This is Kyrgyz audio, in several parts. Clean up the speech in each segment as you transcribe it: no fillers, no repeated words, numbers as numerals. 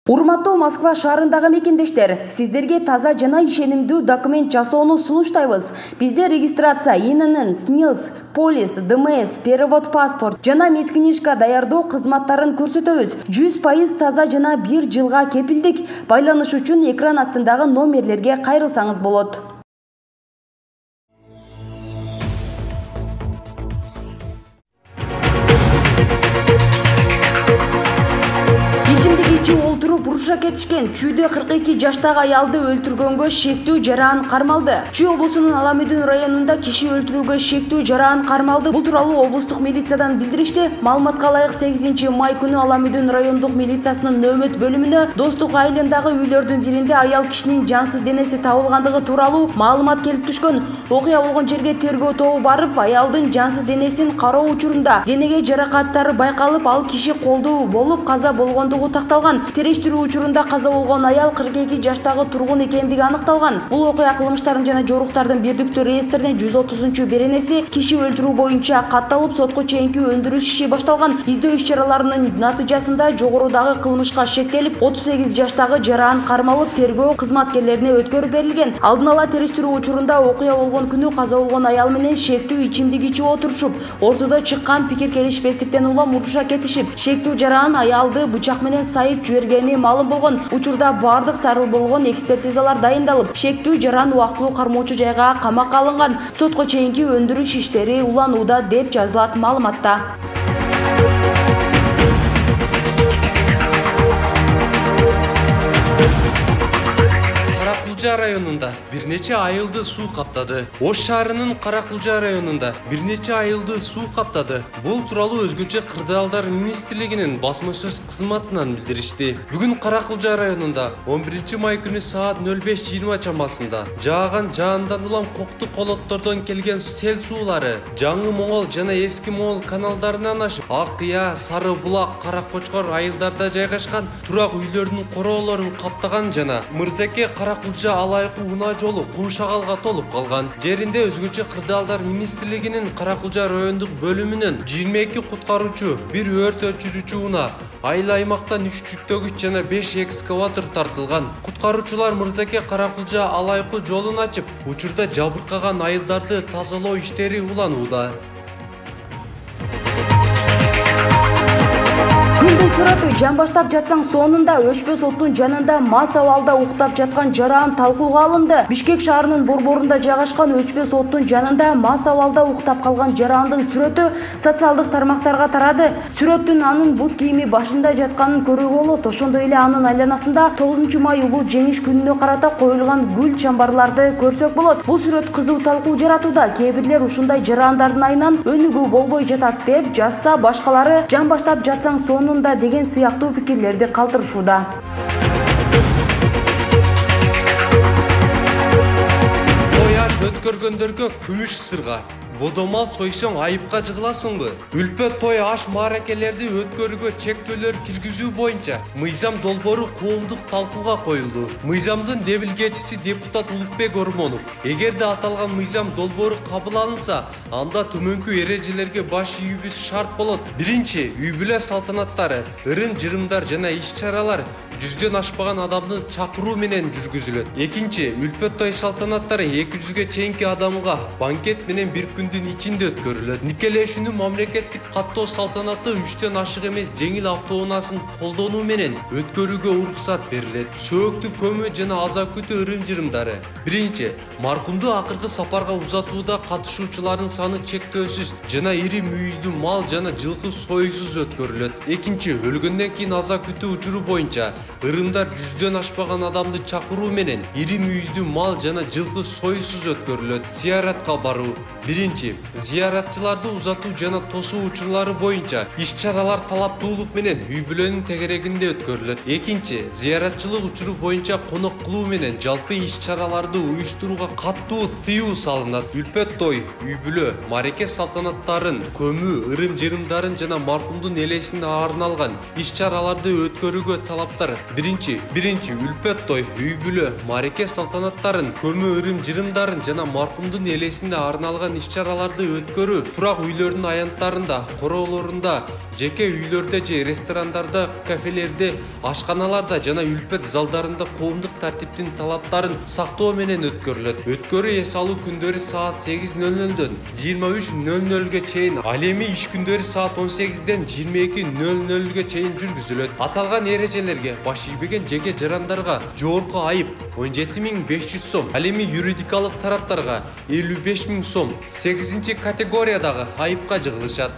Урматтуу Москва шаарындагы мекендештер, сиздерге таза жана ишенимдүү документ жасоону сунуштайбыз. Бизде регистрация, ИНН, СНИЛС, полис, ДМС, перевод паспорт жана медкнижка даярдоо кызматтарын көрсөтөбүз. 100% таза жана 1 жылга кепилдик. Байланыш үчүн экран астындагы номерлерге кайрылсаңыз болот. Ичимдик ичип олтуруп уруша кетишкен Чүйдө 42 жаштагы аялды өлтүргөнгө шектүү жараан кармалды. Чүй облусунун Аламүдүн районунда киши өлтүрүүгө шектүү жараан кармалды. Бул тууралуу облустук милициядан билдиришти. Маалыматка ылайык 8 май күнү Аламүдүн райондук милициясынын нөөмөт бөлүмүнө Достук айылындагы үйлөрдүн биринде аял кишинин жансыз денеси табылгандыгы тууралуу маалымат келип түшкөн. Окуя болгон жерге тергөө тобу барып, аялдын жансыз денесин кароо учурунда денеге жаракаттары байкалып, ал киши колдуу болуп каза болгондугу такталган. Терештирүү учурунда каза болгон аял 42 жаштагы тургун экендиги аныкталган. Бул окуя кылмыштардын жана жоруктардын бирдиктүү реестринде 130-беренеси киши өлтүрүү боюнча катталып, сотко чейинки өндүрүш иши башталган. Издөө иш-чараларынын натыйжасында жогорудагы кылмышка шектелип, 38 жаштагы жараан кармалып, тергөө кызматкерлерине өткөрүп берилген. Алдын ала терештирүү учурунда окуя болгон күнү каза болгон аял менен шектүү ичимдик ичип отурушуп, ортодо чыккан пикир келишпестиктен улам уруша кетишип, шектүү жараан аялды бычак менен сайып жибергени маалым болгон. Учурда бардык зарыл болгон экспертизалар дайындалып, шектүү жараан убактылуу кармоочу жайга камакка алынган. Сотко чейинки өндүрүш иштери уланууда деп жазылат маалыматта. Каракулжа районунда бир нече айылды суу каптады. Ош шаарынын Каракулжа районунда бир нече айылды суу каптады. Бул тууралуу өзгөчө Кырдаалдар министрлигинин басма сөз кызматынан билдиришти. Бүгүн Каракулжа районунда 11 май күнү саат 05:20 чамасында жааган жаандан улам кокту колоттордон келген сел суулары Жаңы Моңол жана Эски Моңол каналдарынан ашып, Ак Кыя, Сары Булак, Кара Кочкор айылдарда жайгашкан турак үйлөрдүн короолорун каптаган жана Мырзаке Каракулжа алайкы унаа жолу кумшагалга толуп калган. Жеринде өзгөчө Кырдаалдар министрлигинин Каракулжа райондук бөлүмүнөн 22 куткаруучу, 1 өрт өчүрүүчү унаа, айыл аймактан 3 жүктөгүч жана 5 экскаватор тартылган. Куткаруучулар Мырзаке Каракулжа алайкы жолун ачып, учурда жабыркаган айылдарды тазалоо иштери уланууда. Күндүн сураты жан баштап жатсаң сонунда өчпөс оттун жанында мас абалда уктап жаткан жараан талкууга алынды. Бишкек шаарынын борборунда жайгашкан өчпөс оттун жанында мас абалда уктап калган жараандын сүрөтү социалдык тармактарга тарады. Сүрөттүн анын бут кийими башында жатканын көрүүгө болот. Ошондой эле анын айланасында 9 май улуу жеңиш күнүнө карата коюлган гүл чамбарларды көрсөк болот. Бул сүрөт кызуу талкуу жаратууда. Кээ бирлер ушундай жараандардын айынан өнүгүү болбой жатат деп жазса, башкалары жан баштап жатсаң сонун деген сыяктуу пикирлерди калтырышууда. Той аш өткөргөндөргө күмүш сырга, бодомал сойсоң айыпка жыгыласыңбы? Үлпө той аш мааракелерди өткөрүүгө чектөөлөр киргизүү боюнча мыйзам долбоору коомдук талкууга коюлду. Мыйзамдын дебилгечиси депутат Улукбек Ормонов: эгерде аталган мыйзам долбоору кабыл алынса, анда төмөнкү эрежелерге баш ийүүбүз шарт болот. Биринчи, үй бүлө салтанаттары, ырым-жырымдар жана иш-чаралар жүздөн ашпаган адамды чакыруу менен жүргүзүлөт. Экинчи, үлпө той салтанаттары 200ге чейинки адамга банкет менен бир күндүн ичинде өткөрүлөт. Никелешүүнү мамлекеттик каттоо салтанаты 3төн ашык эмес жеңил автоунаасын колдонуу менен өткөрүүгө уруксат берилет. Сөөктү көмү жана аза күтүү ырым-жырымдары. Биринчи, маркумду акыркы сапарга узатууда катышуучулардын саны чектөөсүз жана ири мүйүздүү мал жана жылкы союусуз өткөрүлөт. Экинчи, өлгөндөн кийин аза күтүү учуру боюнча ырымдар жүздөн ашпаган адамды чакыруу менен ири мүйүздүү мал жана жылкы союусуз өткөрүлөт. Зияратка баруу. Биринчи, зияратчыларды узатуу жана тосуу учурлары боюнча иш-чаралар талаптуулук менен үй бүлөнүн тегерегинде өткөрүлөт. Экинчи, зияратчылык учуру боюнча конок кылуу менен жалпы иш-чараларды уюштурууга каттуу тыюу салынат. Үлпө той, үй бүлө, мареке салтанаттарын, көмүү, ырым-жырымдарын жана маркумдун элесине арналган иш-чараларды өткөрүүгө талаптар Биринчи үлпөт той, үй бүлө, мареке салтанаттарын, көмү ырым-жырымдарын жана маркумдун элесине арналган иш-чараларды өткөрүү турак үйлөрдүн аянттарында, короолорунда, жеке үйлөрдө же ресторандарда, кафелерде, ашканаларда жана үлпөт залдарында коомдук тартиптин талаптарын сактоо менен өткөрүлөт. Өткөрүү эс алуу күндөрү саат 8:00дөн 23:00ге чейин, ал эми иш күндөрү саат 18-ден 22:00ге чейин жүргүзүлөт. Аталган эрежелерге баш ийбеген жеке жарандарга жогорку айып 17.500 сом, ал эми юридикалык тараптарга 55.000 сом 8-категориядагы айыпка жыгылышат.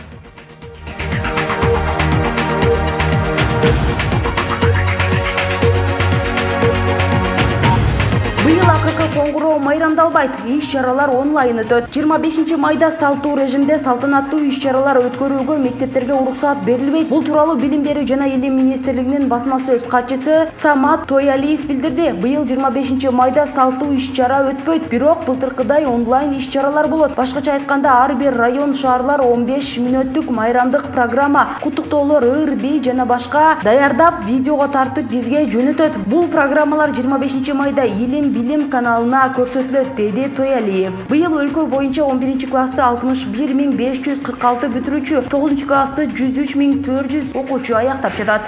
Быйыл АКК коңгуроо майрамдалбайт, иш-чаралар онлайн өтөт. 25 майда салттуу режимде салтанаттуу иш-чаралар өткөрүүгө мектептерге уруксат берилбейт. Бул тууралуу Билим берүү жана Илим министрлигинин басма сөз катчысы Самат Тоялиев билдирди. Быйыл 25 майда салттуу иш-чара өтпөйт, бирок былтыркыдай онлайн иш-чаралар болот. Башкача айтканда, ар бир район, шаарлар 15 мүнөттүк майрамдык программа, куттуктоолор, ыр, бий жана башка даярдап, видеого тартып бизге жөнөтөт. Бул программалар 25 майда Билим каналына көрсөтүлөт, деди Тоялиев. Быйыл өлкө боюнча 11-классты 61.546 бүтүрүүчү, 9-классты 103.400 окуучу аяктап жатат.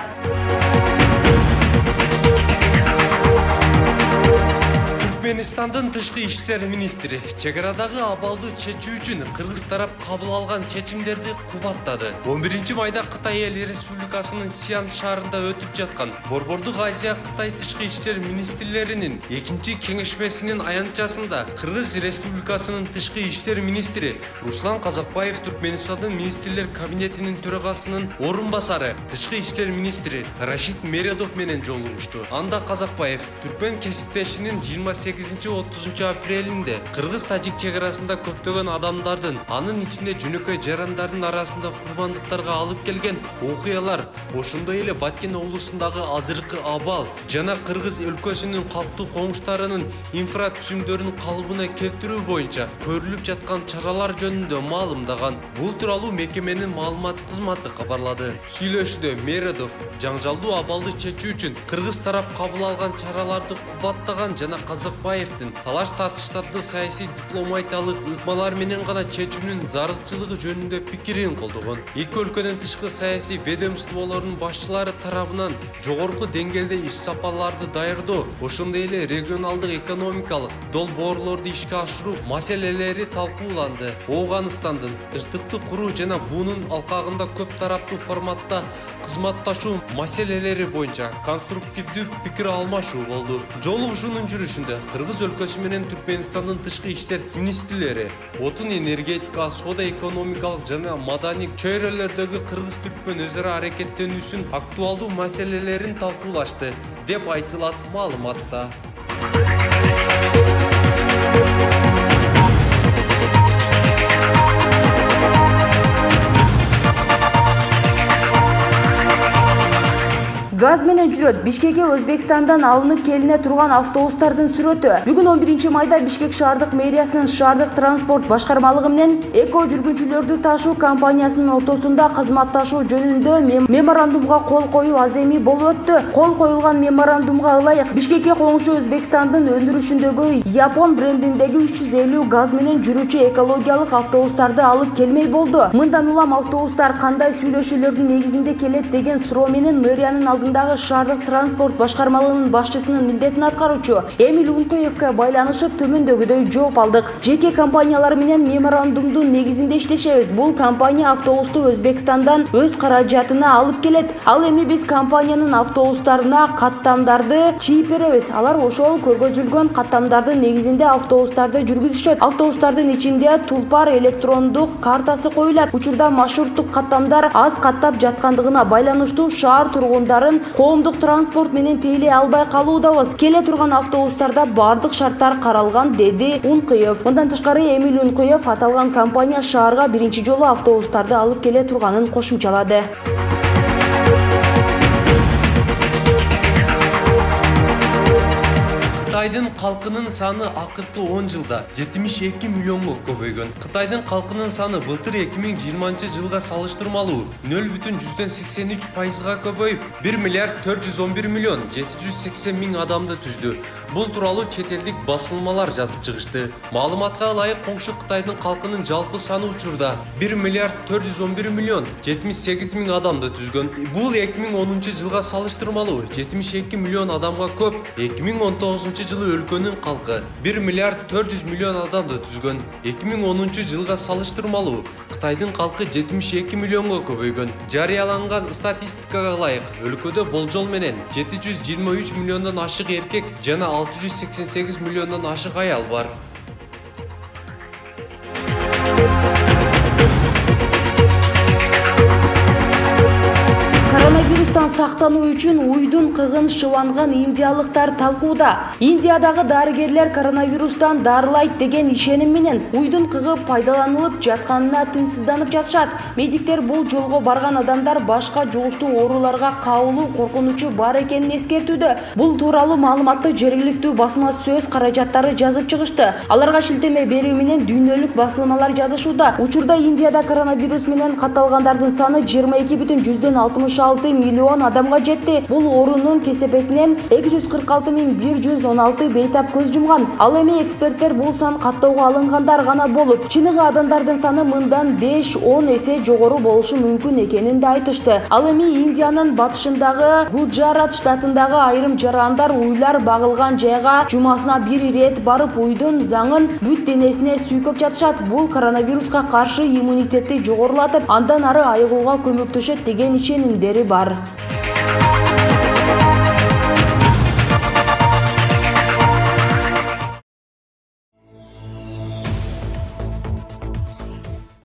Түркменистандын тышкы иштер министри чек арадагы абалды чечүү үчүн кыргыз тарап кабыл алган чечимдерди кубаттады. 11 майда Кытай Эл Республикасынын Сиан шаарында өтүп жаткан Борбордук Азия Кытай тышкы иштер министрлеринин 2-чи кеңешмесинин аянтчасында Кыргыз Республикасынын тышкы иштер министри Руслан Казакбаев Түркменистандын министрлер кабинетинин төрагасынын орун басары тышкы иштер министри Рашид Мередов менен жолугушту. Анда Казакбаев түркмен кесиптешинин 28-30 апрелинде Кыргыз-Тажик чек арасында көптөгөн адамдардын, анын ичинде жөнөкөй жарандардын арасында курбандыктарга алып келген окуялар, ошондой эле Баткен облусундагы азыркы абал жана Кыргыз өлкөсүнүн калктуу коңуштарынын инфратүзүмдөрүн калыбына келтирүү боюнча көрүлүп жаткан чаралар жөнүндө маалымдаган. Бул тууралуу мекеменин маалымат кызматы кабарлады. Сүйлөшүүдө Мередов жаңжалдуу абалды чечүү үчүн Кыргыз тарап кабыл алган чараларды кубаттаган жана Казакбаевдин талаш-тартыштарды саясий дипломатиялык ыкмалар менен гана чечүүнүн зарылчылыгы жөнүндө пикирин колдогон. Эки өлкөнүн тышкы саясий ведомстволорунун башчылары тарабынан жогорку деңгээлде иш сапарларды даярдоо, ошондой эле регионалдык экономикалык долбоорлорду ишке ашыруу маселелери талкууланды. Ооганстандын тынчтыкты куруу жана бунун алкагында көп тараптуу форматта кызматташуу маселелери боюнча конструктивдүү пикир алмашуу болду. Жолугушуунун жүрүшүндө Кыргыз өлкөсү менен Түркменистандын тышкы иштер министрлери отун, энергетика, соода, экономикалык жана маданий чөйрөлөрдөгү Кыргыз-Түркмөн өз ара аракеттенүүсүнүн актуалдуу маселелерин талкуулашты деп айтылат маалыматта. Газ менен жүрөт. Бишкекке Өзбекстандан алынып келине турган автобустардын сүрөтү. Бүгүн 11 майда Бишкек шаардык мэриясынын шаардык транспорт башкармалыгы менен эко жүргүнчүлөрдү ташуу компаниясынын ортосунда кызматташуу жөнүндө меморандумга кол коюу аземи болуп өттү. Кол коюлган меморандумга ылайык Бишкекке коңшу Өзбекстандын өндүрүшүндөгү Япон брендиндеги 350 газ менен жүрүүчү экологиялык автобустарды алып келмей болду. Мындан улам автобустар кандай сүйлөшүүлөрдүн негизинде келет деген суроо менен мэриянын алдында шаардык транспорт башкармалыгынын башчысынын милдетин аткаруучу Эмиль Ункуевке байланышып төмөндөгүдөй жооп алдык. Жеке компаниялар менен меморандумдун негизинде иштешебиз. Бул компания автобусту Өзбекстандан өз каражатына алып келет. Ал эми биз компаниянын автобустарына каттамдарды чийип беребиз. Алар ошол көргөзүлгөн каттамдардын негизинде автобустарды жүргүзүшөт. Автобустардын ичинде тулпар электрондук картасы коюлат. Учурда маршруттук каттамдар аз каттап жаткандыгына байланыштуу шаар тургундарын коомдук транспорт менен тейлей албай калуудабыз. Келе турган автобустарда бардык шарттар каралган, деди Ункуев. Мындан тышкары Эмиль Ункуев аталган компания шаарга биринчи жолу автобустарды алып келе турганын кошумчалады. Кытайдын калкынын саны акыркы 10 жылда 72 миллионго көбөйгөн. Кытайдын калкынын саны былтыр 2020 жылга салыштырмалуу 0,83%га көбөйүп 1 миллиард 411 миллион 780 миң адамды түздү. Бул тууралуу чет элдик басылмалар жазып чыгышты. Маалыматка ылайык коңшу Кытайдын калкынын жалпы саны учурда 1 миллиард 411 миллион 78 миң адамды түзгөн. Бул 2010 жылга салыштырмалуу 72 миллион адамга көп. 2019 жылы өлкөнүн калкы 1 миллиард 400 миллион адамды түзгөн. 2010 жылга салыштырмалуу Кытайдын калкы 72 миллионго көбөйгөн. Жарыяланган статистикага ылайык өлкөдө болжол менен 723 миллиондон ашык эркек жана 688 миллиондон ашык аял бар. Коронавирустан сактануу үчүн уйдун кыгын шыланган индиялыктар талкууда. Индиядагы дарыгерлер коронавирустан дарылайт деген ишеним менен уйдун кыгы пайдаланылып жатканына тынчсызданып жатышат. Медиктер бул жолго барган адамдар башка жугуштуу ооруларга кабылуу коркунучу бар экенин эскертүүдө. Бул тууралуу маалыматты жергиликтүү басма сөз каражаттары жазып чыгышты. Аларга шилтеме берүү менен дүйнөлүк басылмалар жазышууда. Учурда Индияда коронавирус менен катталгандардын саны 22,66 миллион адамга жетти. Бул оорунун кесепетинен 246,116 бейтап көз жумган. Ал эми эксперттер бул сан каттоого алынгандар гана болуп, чыныгы адамдардын саны мындан 5-10 эсе жогору болушу мүмкүн экенин да айтышты. Ал эми Индиянын батышындагы Гуджарат штатындагы айрым жарандар уйлар багылган жайга жумасына бир ирет барып уйдун заңын бүт денесине сүйкөп жатышат. Бул коронавируска каршы иммунитетти жогорулатып, андан ары айыгууга көмөктөшөт деген ишенимдери бар.